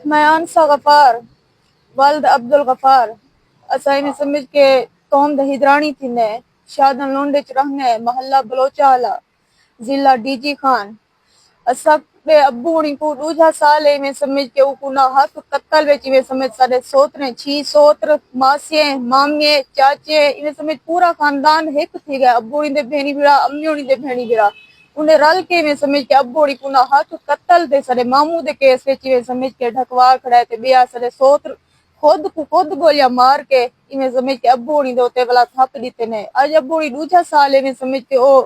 मैं अनसा गफार वल्द अब्दुल गफार असाई में समझ के कौम द हिदरानी थी ने शादन लोंडे च रहने मोहल्ला बलोचाला जिला डीजी खान असक बे अब्बू उनी को दूजा साल है में समझ के उकुना हक कत्तल बेची में समझ सारे सोतरे छी सोत्र मासिये मामिये चाचे इन्हें समझ पूरा खानदान एक थी गया अब्बू उनी दे भेणी बिरा अम्मी उनी दे भेणी बिरा उन्हें रल के में समझ के अब्बू उनी कुना हक कत्तल दे सारे मामू दे केस बेची में समझ के ढकवा खड़ा ते बिया सारे सोत्र खुद गोलियां मार के इन्हें समझ के अब्बू उनी दोते वाला थप दीते ने आज अब्बू उनी दूजा साल है में समझ के ओ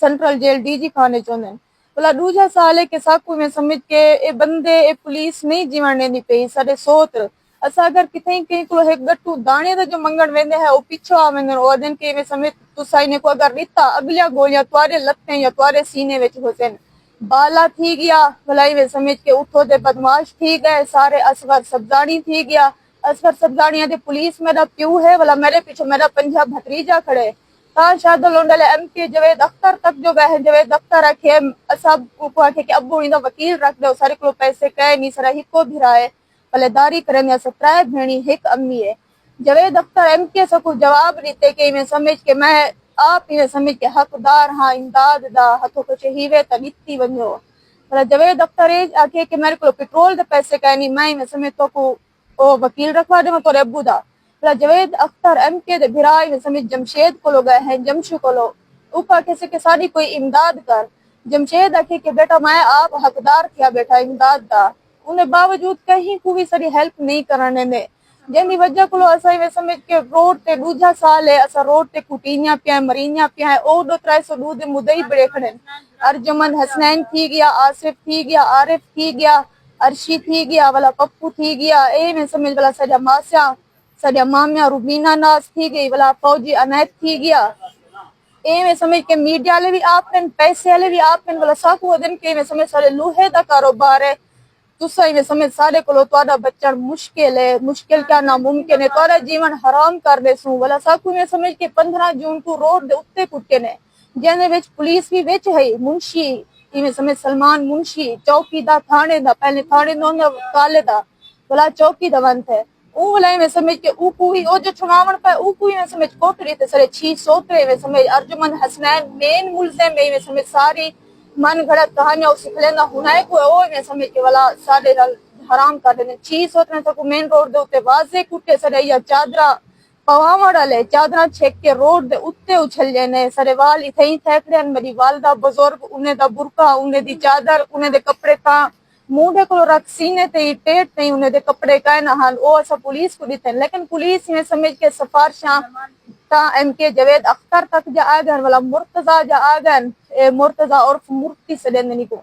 सेंट्रल जेल डीजी खाने चोंदन भला दूजा साल है के साकू में समझ के ए बंदे ए पुलिस नहीं जीवने दी पई सारे सोत्र असा अगर किथे कहीं को एक गट्टू दाने दा जो मंगण वेंदे है ओ पीछो आ वेंदे ओ दिन के में समझ तू साइने को अगर रिता अगलिया गोलियां त्वारे लत्ते या त्वारे सीने विच होसन बाला थी गया भलाई में समझ के उठो दे बदमाश थी गए सारे असगर सब्जानी थी गया असगर सब्जानिया दे पुलिस मेरा प्यू है भला मेरे पीछे मेरा पंजाब भतीजा खड़े ता शायद लोंडले एमपी जवेद अख्तर तक जो गए जवेद अख्तर रखे सब को आके कि अब्बू इंदा वकील रख दो सारे को पैसे कह नहीं सरा हिको भिराए भलेदारी करेंगे सत्राए भेणी एक अम्मी है जवेद अख्तर एमपी से को जवाब देते कि मैं समझ के मैं आप ये समझ के हकदार हाँ इमदाद दा हथों को चाहिए त नीति वनो भला जवेद अख्तर आके कि मेरे को पेट्रोल दे पैसे कह नहीं मैं समझ तो को ओ वकील रखवा दे मैं तोरे अब्बू दा जवेद अख्तर एमके दे भिराई में समित जमशेद को लोग हैं जमशु को लो ऊपर किसी के सारी कोई इमदाद कर जमशेद आखे कि बेटा मैं आप हकदार किया बेटा इमदाद दा उन्हें बावजूद कहीं कोई सारी हेल्प नहीं करने में जंदी वजह को असा वे समझ के रोड ते दूजा साल है असा रोड ते कुटियां पिया मरीनिया पिया है ओ 2-300 दूध मुदई बड़े खड़े अर्जुमन हसनैन थी गया आसिफ थी गया आरिफ थी गया अर्शी थी गया वाला पप्पू थी गया ए में समझ वाला सजा मासिया सजा मामिया रुबीना नाज थी गई वाला फौजी अनैत थी गया ए में समझ के मीडिया ले भी आपन पैसे ले भी आपन वाला साकू दिन के में समझ सारे लोहे दा कारोबार है तुसा में समझ सारे को तोड़ा बच्चा मुश्किल है मुश्किल क्या नामुमकिन है तोड़ा जीवन हराम कर दे सू वाला साकू में समझ के 15 जून को रोड दे उत्ते कुटे ने जेने विच पुलिस भी विच है मुंशी इमे समझ सलमान मुंशी चौकीदार थाने दा पहले थाने नो काले दा वाला चौकी दवंत है ऊ वाला में समझ के ऊ कोई ओ जो चुनावन पे ऊ कोई में समझ कोटरी ते सारे 600 में समझ अर्जुमन हसनैन मेन मुल्जिम में समझ सारी मन घड़त कहानियां उस लेना हुनाए को ओ में समझ के वाला सारे हराम कर देने 600 तक मेन रोड दे उते वाजे कुटे सरे या चादरा पवावड़ा ले चादरा छेक के रोड दे उत्ते उछल जाने सरे वाल इथे ही थेकड़े मेरी वालदा बुजुर्ग उन्हें दा बुरका उन्हें दी चादर उन्हें दे कपड़े था मुंडे को रख सीने ते टेट नहीं उन्हें दे कपड़े का ना हाल ओ ऐसा पुलिस को दिते लेकिन पुलिस में समझ के सफारशा ता एमके जवेद अख्तर तक जा आगन वाला मुर्तजा जा आगन मुर्तजा और मुर्ती से देने को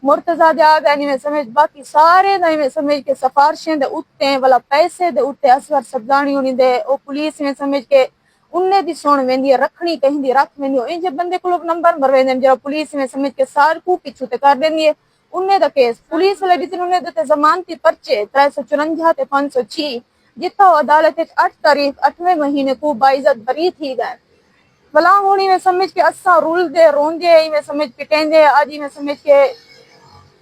मुर्तजा जा आगन में समझ बाकी सारे नहीं में समझ के सफारशें दे उठते वाला पैसे दे उठते असगर सब्जानी उन्हें दे ओ पुलिस में समझ के उन्हें दी सुन वेंदी रखनी कहीं दी रख वेंदी इन जब बंदे को लोग नंबर भर वेंदे जरा पुलिस में समझ के सार को पीछू ते कर देंदी है उन्हें दा केस पुलिस वाले दिन उन्हें देते जमानती पर्चे 354 ते 506 जितना अदालत 8 तारीख 8वें महीने को बाइज्जत बरी थी गए भला होनी में समझ के असा रूल दे रोंदे में समझ पिटेंदे आज में समझ के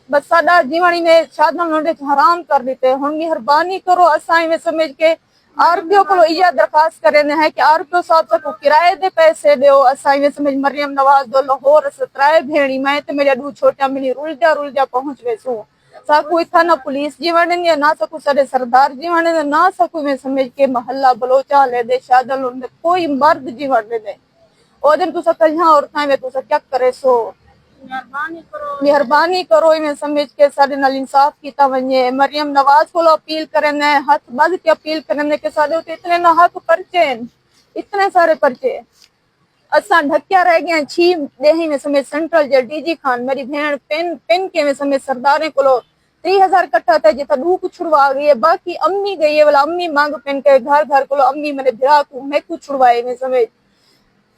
बस साडा जीवनी ने शादना लोंडे हराम कर देते हुन मेहरबानी करो असा में समझ के आरपीओ को इया दरखास्त करे है कि आरपीओ साहब को किराए दे पैसे दो असा में समझ मरियम नवाज दो लाहौर सत्राए भेणी मैं तो मेरे दू छोटा मिली रुलजा पहुंच वेसू साकू इथा ना पुलिस जीवन ने ना सकू सारे सरदार जीवन ने ना सकू में समझ के मोहल्ला बलोचा ले दे शादल लोंडे कोई मर्द जीवन दे ओ दिन तू सकल यहां औरतां में तू क्या करे सो मेहरबानी करो में समझ के सारे नाल इंसाफ कीता वने मरियम नवाज को अपील करने हाथ बद के अपील करने के सारे इतने ना हक पर्चे इतने सारे पर्चे असा ढक्या रह गया छी देही में समझ सेंट्रल जेल डीजी खान मेरी भेण पेन के में समझ सरदारे को 3000 कट्ठा था जितना दू कुछ छुड़वा गई है बाकी अम्मी गई है वाला अम्मी मांग पेन के घर को अम्मी मेरे भिरा को मैं कुछ छुड़वाए में समझ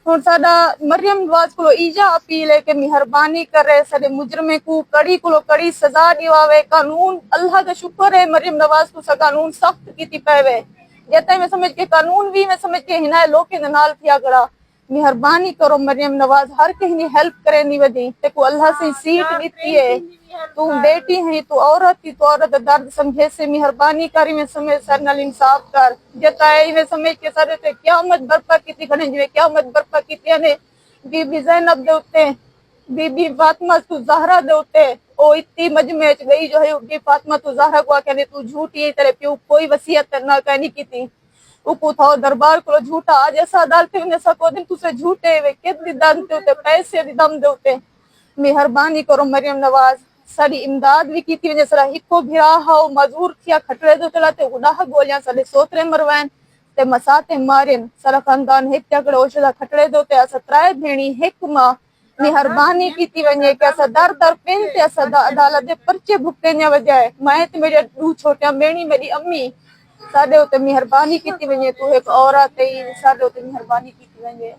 और साडा मरियम नवाज को ईजा अपील है कि मेहरबानी करे साडे मुजरमे को कड़ी सजा दिवावे कानून अल्लाह का शुक्र है मरियम नवाज को सा कानून सख्त कीती पावे जेते में समझ के कानून भी में समझ के हिना लोग के नाल थिया करा मेहरबानी करो मरियम नवाज, हर कहीं हेल्प करे नहीं वधी ते को अल्लाह से सीट दी है। तू बेटी है, तू औरत थी, तू औरत दर्द समझे से मेहरबानी करी में समझ सर नाल इंसाफ कर जता है में समझ के सारे ते क़यामत बर्पा कीती खड़े जिवे क़यामत बर्पा कीती ने बीबी ज़ैनब दे उते, बीबी फातिमा तू ज़हरा दे उते। ओ इतनी मजमे च गई जो है बीबी फातिमा तू ज़हरा को कहने तू झूठी है, तेरे प्यो कोई वसीयत ना कहनी कीती उको था दरबार को झूठा आज ऐसा अदालत में सको दिन तुसे झूठे वे कितनी दम ते उते पैसे दी दम दे उते। मेहरबानी करो मरियम नवाज, सारी इमदाद भी की वजह सरा हिको भिरा हाउ मजूर थिया खटरे दो चलाते गुनाह गोलियां साले सोतरे मरवान ते मसाते मारिन सारा खानदान एक तकड़े ओशदा खटरे दो ते अस त्राए भेणी एक मां मेहरबानी की वने के अस दर दर पेन ते अस अदालत दे पर्चे भुगते न वजाए मैं ते मेरे दू छोटिया बेणी मेरी अम्मी साडे उते मेहरबानी की वने तू एक औरत है साडे उते मेहरबानी की वने।